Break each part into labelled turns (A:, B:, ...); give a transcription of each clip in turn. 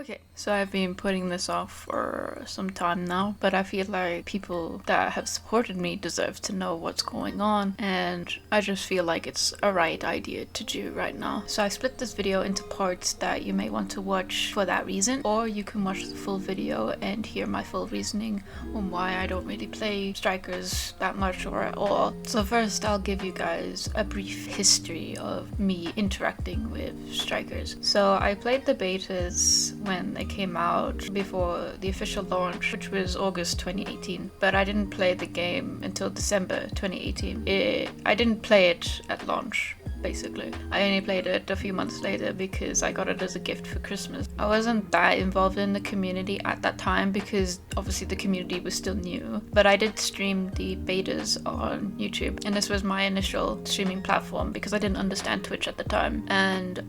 A: Okay, so I've been putting this off for some time now, but I feel like people that have supported me deserve to know what's going on, and I just feel like it's a right idea to do right now. So I split this video into parts that you may want to watch for that reason, or you can watch the full video and hear my full reasoning on why I don't really play Strikers that much or at all. So first I'll give you guys a brief history of me interacting with Strikers. So I played the betas when they came out before the official launch, which was August 2018, but I didn't play the game until December 2018. I didn't play it at launch. Basically, I only played it a few months later because I got it as a gift for Christmas. I wasn't that involved in the community at that time because obviously the community was still new, but I did stream the betas on YouTube, and this was my initial streaming platform because I didn't understand Twitch at the time. And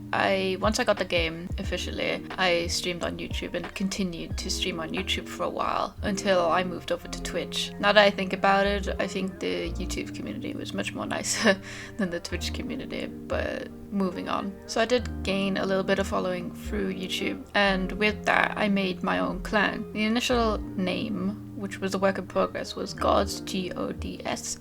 A: once I got the game officially, I streamed on YouTube and continued to stream on YouTube for a while until I moved over to Twitch. Now that I think about it, I think the YouTube community was much more nicer than the Twitch community. But moving on. So I did gain a little bit of following through YouTube, and with that I made my own clan. The initial name, which was a work in progress, was Gods, Gods,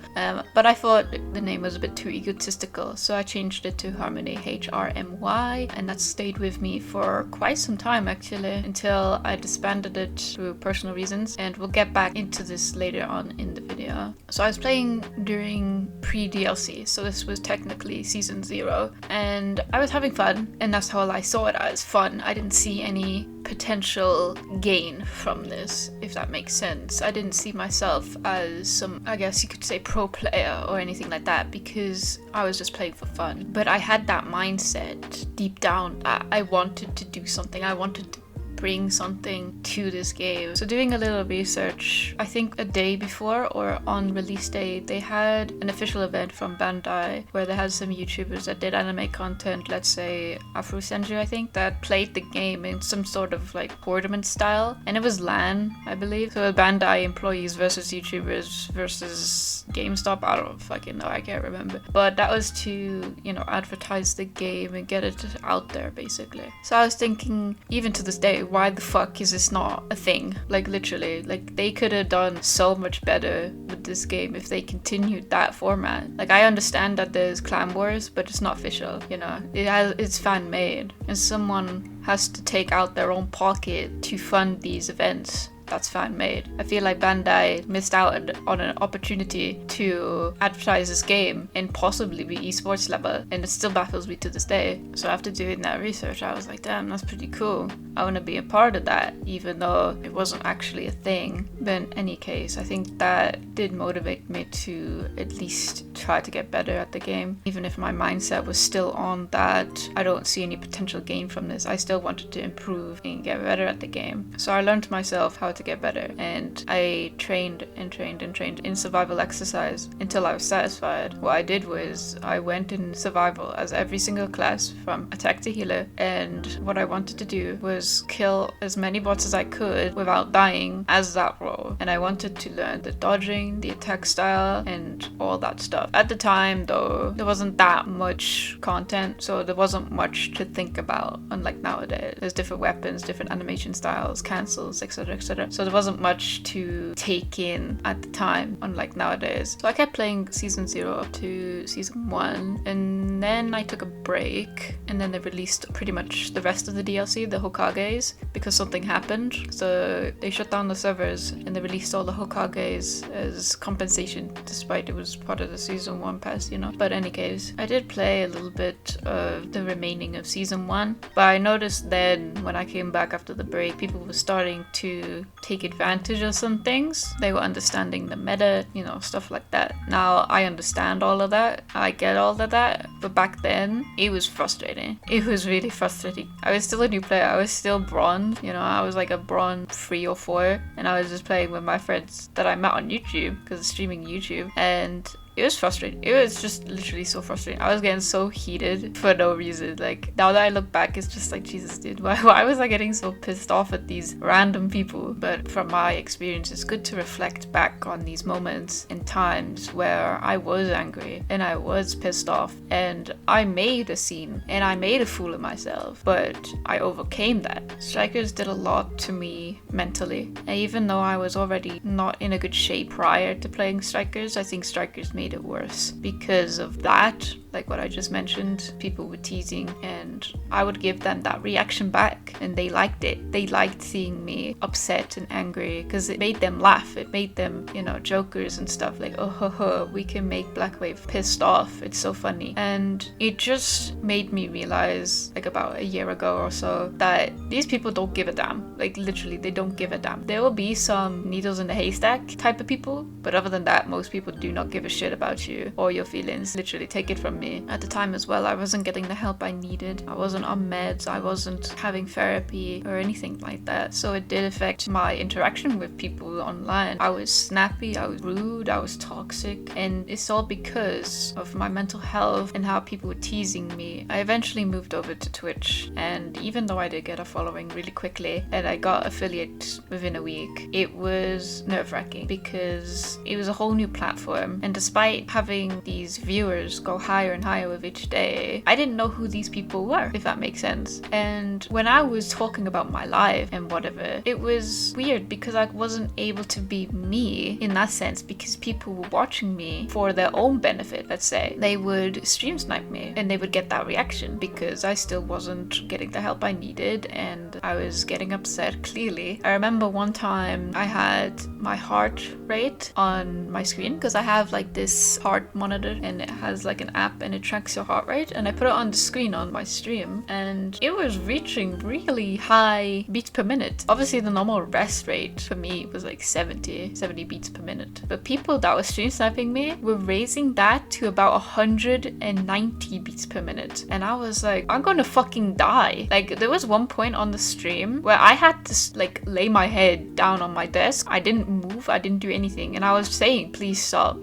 A: but I thought the name was a bit too egotistical, so I changed it to Harmony, HRMY, and that stayed with me for quite some time actually, until I disbanded it through personal reasons, and we'll get back into this later on in the video. So I was playing during pre-DLC, so this was technically Season 0, and I was having fun, and that's how I saw it, as fun. I didn't see any potential gain from this, if that makes sense. I didn't see myself as some, I guess you could say, pro player or anything like that, because I was just playing for fun. But I had that mindset deep down that I wanted to do something. I wanted to bring something to this game. So doing a little research, I think a day before or on release day, they had an official event from Bandai where they had some YouTubers that did anime content, let's say Afro Senju, I think, that played the game in some sort of like tournament style, and it was LAN, I believe. So Bandai employees versus YouTubers versus GameStop, I don't fucking know, I can't remember. But that was to, advertise the game and get it out there basically. So I was thinking, even to this day, why the fuck is this not a thing? Like literally, like they could have done so much better with this game if they continued that format. Like I understand that there's clan wars, but it's not official, it's fan made, and someone has to take out their own pocket to fund these events. That's fan made. I feel like Bandai missed out on an opportunity to advertise this game and possibly be esports level, and it still baffles me to this day. So after doing that research, I was like, damn, that's pretty cool. I want to be a part of that, even though it wasn't actually a thing. But in any case, I think that did motivate me to at least try to get better at the game. Even if my mindset was still on that I don't see any potential gain from this, I still wanted to improve and get better at the game. So I learned myself how to get better, and I trained in survival exercise until I was satisfied. What I did was I went in survival as every single class from attack to healer, and what I wanted to do was kill as many bots as I could without dying as that role. And I wanted to learn the dodging, the attack style, and all that stuff. At the time though, there wasn't that much content, so there wasn't much to think about, unlike nowadays. There's different weapons, different animation styles, cancels, etc, etc. So there wasn't much to take in at the time, unlike nowadays. So I kept playing Season 0 up to Season 1, and then I took a break, and then they released pretty much the rest of the DLC, the Hokages, because something happened. So they shut down the servers and they released all the Hokages as compensation, despite it was part of the Season 1 pass, But in any case, I did play a little bit of the remaining of Season 1, but I noticed then when I came back after the break, people were starting to take advantage of some things. They were understanding the meta, stuff like that. Now I understand all of that, I get all of that, but back then it was frustrating. It was really frustrating. I was still a new player. I was still bronze, I was like a bronze 3 or 4, and I was just playing with my friends that I met on YouTube because of streaming YouTube, and it was frustrating. It was just literally so frustrating. I was getting so heated for no reason. Like, now that I look back, it's just like, Jesus, dude, why was I getting so pissed off at these random people? But from my experience, it's good to reflect back on these moments and times where I was angry and I was pissed off and I made a scene and I made a fool of myself, but I overcame that. Strikers did a lot to me mentally, and even though I was already not in a good shape prior to playing Strikers, I think Strikers made it worse because of that. Like what I just mentioned, people were teasing and I would give them that reaction back and they liked it. They liked seeing me upset and angry because it made them laugh. It made them, you know, jokers and stuff like, oh ho ho, we can make Blackwave pissed off. It's so funny. And it just made me realize, like about a year ago or so, that these people don't give a damn. Like literally, they don't give a damn. There will be some needles in the haystack type of people, but other than that, most people do not give a shit about you or your feelings. Literally, take it from me. At the time as well, I wasn't getting the help I needed. I wasn't on meds. I wasn't having therapy or anything like that. So it did affect my interaction with people online. I was snappy, I was rude, I was toxic, and it's all because of my mental health and how people were teasing me. I eventually moved over to Twitch, and even though I did get a following really quickly and I got affiliate within a week, it was nerve-wracking because it was a whole new platform, and despite having these viewers go higher and higher with each day, I didn't know who these people were, if that makes sense. And when I was talking about my life and whatever, it was weird because I wasn't able to be me in that sense, because people were watching me for their own benefit. Let's say they would stream snipe me and they would get that reaction because I still wasn't getting the help I needed and I was getting upset clearly. I remember one time I had my heart rate on my screen because I have like this heart monitor and it has like an app and it tracks your heart rate, and I put it on the screen on my stream and it was reaching really high beats per minute. Obviously the normal rest rate for me was like 70 beats per minute, but people that were stream sniping me were raising that to about 190 beats per minute, and I was like, I'm gonna fucking die. Like there was one point on the stream where I had to like lay my head down on my desk. I didn't move, I didn't do anything, and I was saying, please stop,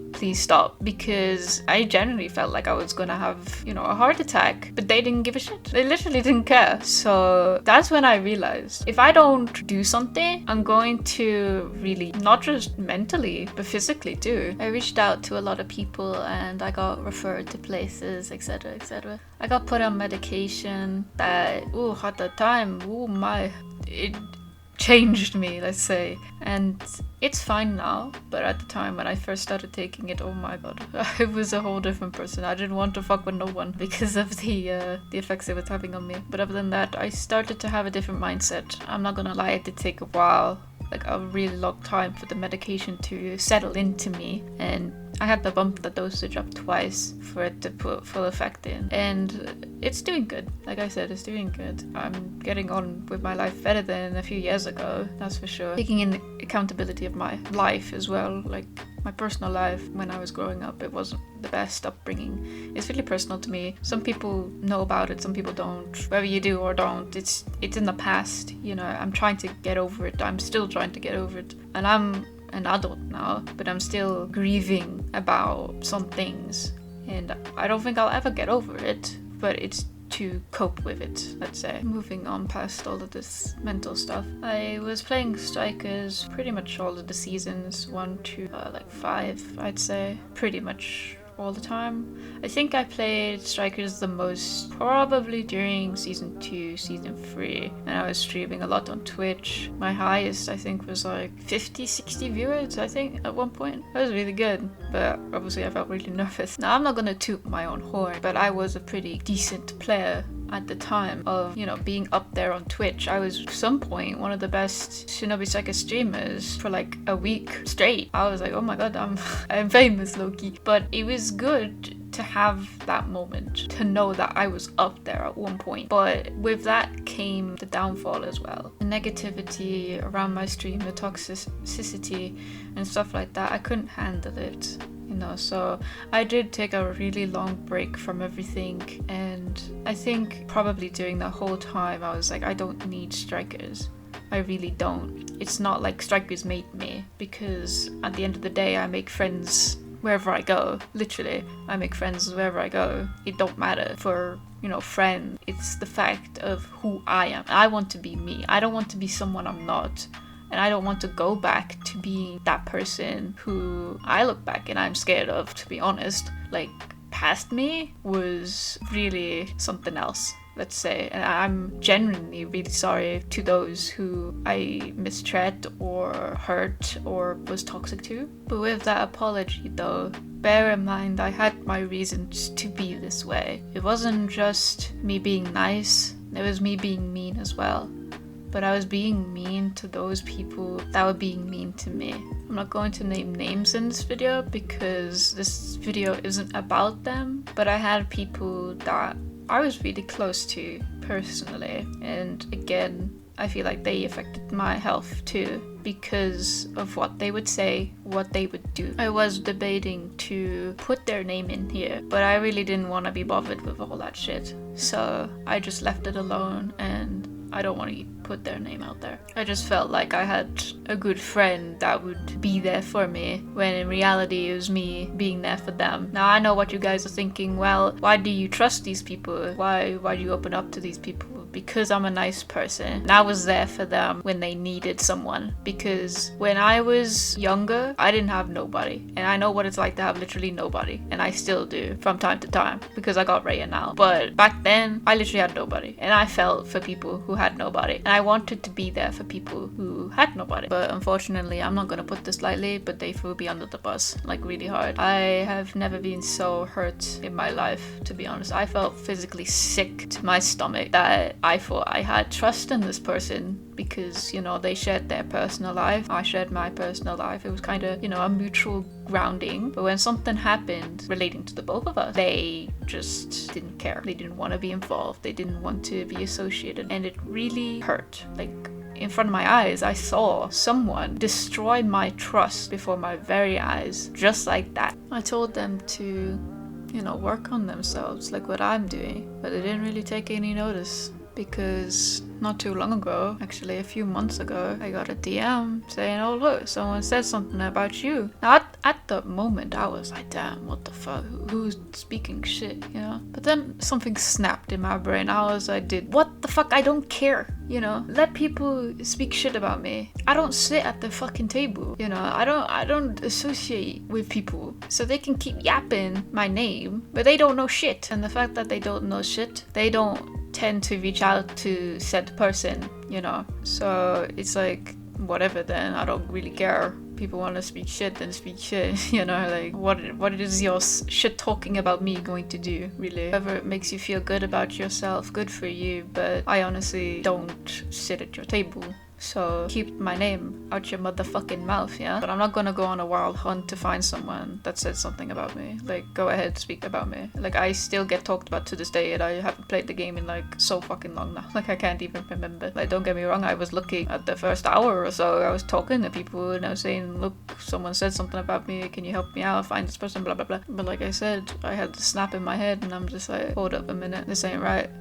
A: because I genuinely felt like I was gonna have, you know, a heart attack, but they didn't give a shit. They literally didn't care. So that's when I realized if I don't do something, I'm going to really, not just mentally, but physically too. I reached out to a lot of people and I got referred to places, etc, etc. I got put on medication that, at the time, it changed me, let's say, and it's fine now, but at the time when I first started taking it, oh my god, I was a whole different person. I didn't want to fuck with no one because of the effects it was having on me. But other than that, I started to have a different mindset. I'm not gonna lie, it did take a while, like a really long time for the medication to settle into me, and I had to bump the dosage up twice for it to put full effect in, and it's doing good. Like I said, it's doing good. I'm getting on with my life better than a few years ago, that's for sure. Taking in accountability of my life as well, like my personal life when I was growing up, it wasn't the best upbringing. It's really personal to me. Some people know about it, some people don't. Whether you do or don't, it's in the past, you know. I'm trying to get over it. I'm still trying to get over it, and I'm an adult now, but I'm still grieving about some things, and I don't think I'll ever get over it, but it's to cope with it, let's say. Moving on past all of this mental stuff, I was playing Strikers pretty much all of the seasons, 1 to 5, I'd say, pretty much all the time. I think I played Strikers the most probably during season 2, season 3, and I was streaming a lot on Twitch. My highest I think was like 50-60 viewers, I think, at one point. That was really good, but obviously I felt really nervous. Now I'm not gonna toot my own horn, but I was a pretty decent player at the time of, you know, being up there on Twitch. I was at some point one of the best Shinobi Saga streamers for like a week straight. I was like, oh my god, I'm famous, low-key. But it was good to have that moment, to know that I was up there at one point. But with that came the downfall as well. The negativity around my stream, the toxicity and stuff like that, I couldn't handle it. You know, so I did take a really long break from everything, and I think probably during that whole time I was like, I don't need Strikers. I really don't. It's not like Strikers made me, because at the end of the day I make friends wherever I go. Literally, I make friends wherever I go. It don't matter for, friend. It's the fact of who I am. I want to be me. I don't want to be someone I'm not. And I don't want to go back to being that person who I look back and I'm scared of, to be honest. Like, past me was really something else, let's say. And I'm genuinely really sorry to those who I mistreated or hurt or was toxic to. But with that apology though, bear in mind I had my reasons to be this way. It wasn't just me being nice, it was me being mean as well. But I was being mean to those people that were being mean to me. I'm not going to name names in this video because this video isn't about them, but I had people that I was really close to personally, and again, I feel like they affected my health too because of what they would say, what they would do. I was debating to put their name in here, but I really didn't want to be bothered with all that shit. So I just left it alone, and I don't want to put their name out there. I just felt like I had a good friend that would be there for me, when in reality it was me being there for them. Now I know what you guys are thinking, well, why do you trust these people? Why do you open up to these people? Because I'm a nice person. And I was there for them when they needed someone. Because when I was younger, I didn't have nobody. And I know what it's like to have literally nobody. And I still do from time to time because I got Radeon now. But back then, I literally had nobody. And I felt for people who had nobody. And I wanted to be there for people who had nobody. But unfortunately, I'm not going to put this lightly, but they threw me under the bus like really hard. I have never been so hurt in my life, to be honest. I felt physically sick to my stomach that I thought I had trust in this person because, they shared their personal life. I shared my personal life. It was kind of, a mutual grounding. But when something happened relating to the both of us, they just didn't care. They didn't want to be involved. They didn't want to be associated. And it really hurt. Like, in front of my eyes, I saw someone destroy my trust before my very eyes, just like that. I told them to, work on themselves, like what I'm doing, but they didn't really take any notice. Because not too long ago, actually a few months ago, I got a DM saying, oh look, someone said something about you. Now at the moment I was like, damn, what the fuck, who's speaking shit, But then something snapped in my brain. I was like, dude, what the fuck, I don't care, Let people speak shit about me. I don't sit at the fucking table, I don't associate with people. So they can keep yapping my name, but they don't know shit. And the fact that they don't know shit, they don't tend to reach out to said person, so it's like, whatever then, I don't really care. People want to speak shit, then speak shit, like what is your shit talking about me going to do, really? Whatever makes you feel good about yourself, good for you, but I honestly don't sit at your table. So keep my name out your motherfucking mouth, yeah? But I'm not gonna go on a wild hunt to find someone that said something about me. Like, go ahead, speak about me. Like, I still get talked about to this day, and I haven't played the game in like so fucking long now. Like, I can't even remember. Like, don't get me wrong, I was looking at the first hour or so, I was talking to people and I was saying, look, someone said something about me, can you help me out, find this person, blah blah blah. But like I said, I had the snap in my head and I'm just like, hold up a minute, this ain't right.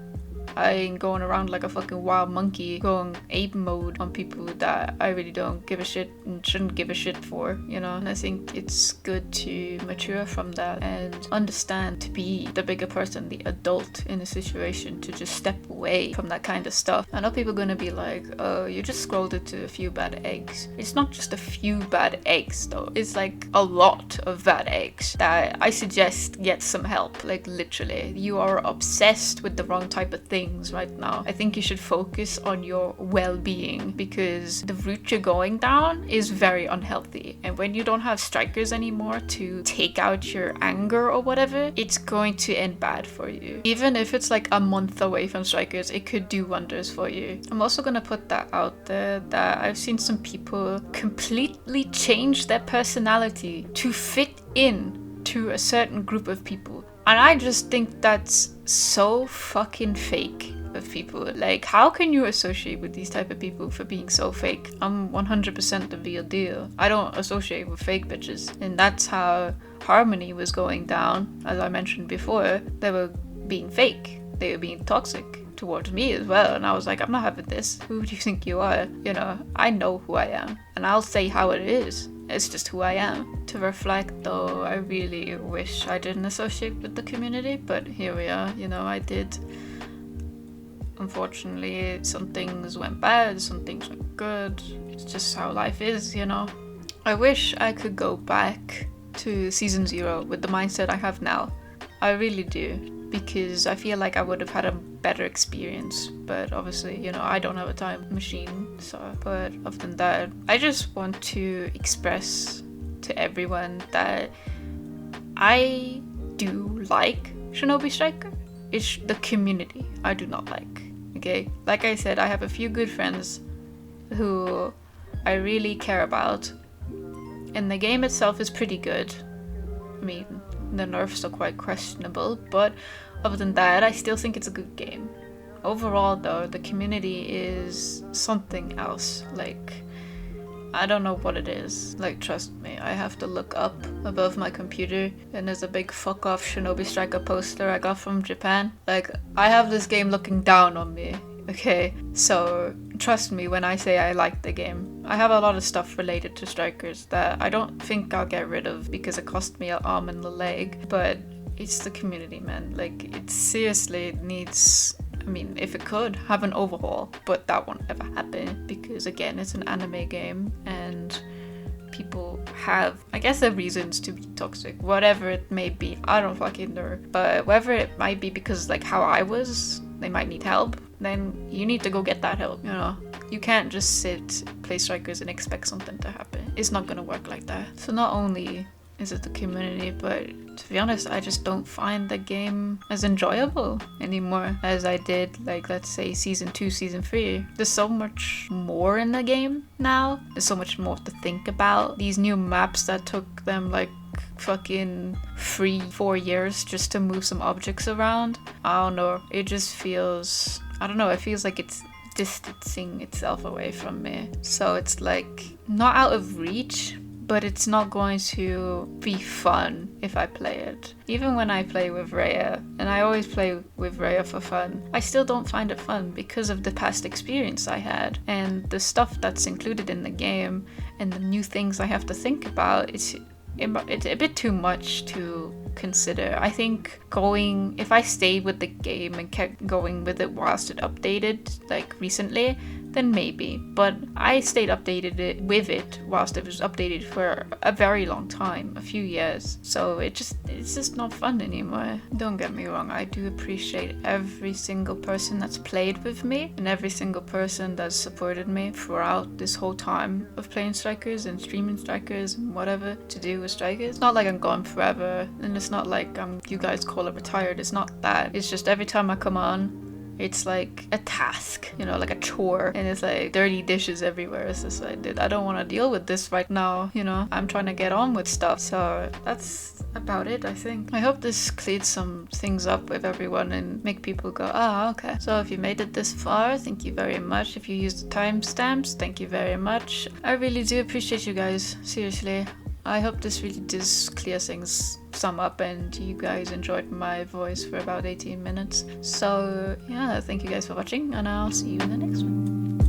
A: I ain't going around like a fucking wild monkey going ape mode on people that I really don't give a shit and shouldn't give a shit for, And I think it's good to mature from that and understand to be the bigger person, the adult in a situation, to just step away from that kind of stuff. I know people are gonna be like, oh, you just scrolled into a few bad eggs. It's not just a few bad eggs though. It's like a lot of bad eggs that I suggest get some help. Like, literally, you are obsessed with the wrong type of thing right now. I think you should focus on your well-being because the route you're going down is very unhealthy. And when you don't have strikers anymore to take out your anger or whatever, it's going to end bad for you. Even if it's like a month away from strikers, it could do wonders for you. I'm also gonna put that out there that I've seen some people completely change their personality to fit in to a certain group of people. And I just think that's so fucking fake of people. Like, how can you associate with these type of people for being so fake? I'm 100% the real deal. I don't associate with fake bitches. And that's how Harmony was going down. As I mentioned before, they were being fake. They were being toxic towards me as well. And I was like, I'm not having this. Who do you think you are? I know who I am. And I'll say how it is. It's just who I am. To reflect though, I really wish I didn't associate with the community, but here we are, you know, I did. Unfortunately, some things went bad, some things went good. It's just how life is, you know. I wish I could go back to season 0 with the mindset I have now. I really do, because I feel like I would have had a better experience, but obviously, you know, I don't have a time machine, so. But other than that, I just want to express to everyone that I do like Shinobi Striker. It's the community I do not like, okay? Like I said, I have a few good friends who I really care about, and the game itself is pretty good. I mean, the nerfs are quite questionable, but other than that, I still think it's a good game. Overall though, the community is something else. Like, I don't know what it is. Like, trust me, I have to look up above my computer and there's a big fuck off Shinobi Striker poster I got from Japan. Like, I have this game looking down on me, okay? So trust me when I say I like the game. I have a lot of stuff related to Strikers that I don't think I'll get rid of because it cost me an arm and a leg, but it's the community, man. Like, it seriously needs, I mean, if it could, have an overhaul, but that won't ever happen because, again, it's an anime game and people have, I guess, their reasons to be toxic, whatever it may be. I don't fucking know, but whether it might be because, like, how I was, they might need help, then you need to go get that help, you know? You can't just sit, play Strikers and expect something to happen. It's not gonna work like that. So not only is it the community, but to be honest, I just don't find the game as enjoyable anymore as I did, like, let's say season 2, season 3. There's so much more in the game now. There's so much more to think about. These new maps that took them like fucking 3-4 years just to move some objects around. I don't know. It just feels, I don't know, it feels like it's distancing itself away from me. So it's like not out of reach, but it's not going to be fun if I play it. Even when I play with Rhea, and I always play with Rhea for fun, I still don't find it fun because of the past experience I had and the stuff that's included in the game and the new things I have to think about. It's a bit too much to consider. I think if I stayed with the game and kept going with it whilst it updated, like recently, then maybe. But I stayed updated with it whilst it was updated for a very long time, a few years. So it's just not fun anymore. Don't get me wrong, I do appreciate every single person that's played with me and every single person that's supported me throughout this whole time of playing Strikers and streaming Strikers and whatever to do with Strikers. It's not like I'm gone forever, and it's not like you guys call it retired. It's not that. It's just every time I come on, it's like a task, you know, like a chore, and it's like dirty dishes everywhere. It's just like, dude, I don't want to deal with this right now, you know? I'm trying to get on with stuff. So that's about it, I think. I hope this clears some things up with everyone and make people go, ah, okay. So if you made it this far, thank you very much. If you used the timestamps, thank you very much. I really do appreciate you guys, seriously. I hope this really does clear things some up and you guys enjoyed my voice for about 18 minutes. So yeah, thank you guys for watching and I'll see you in the next one.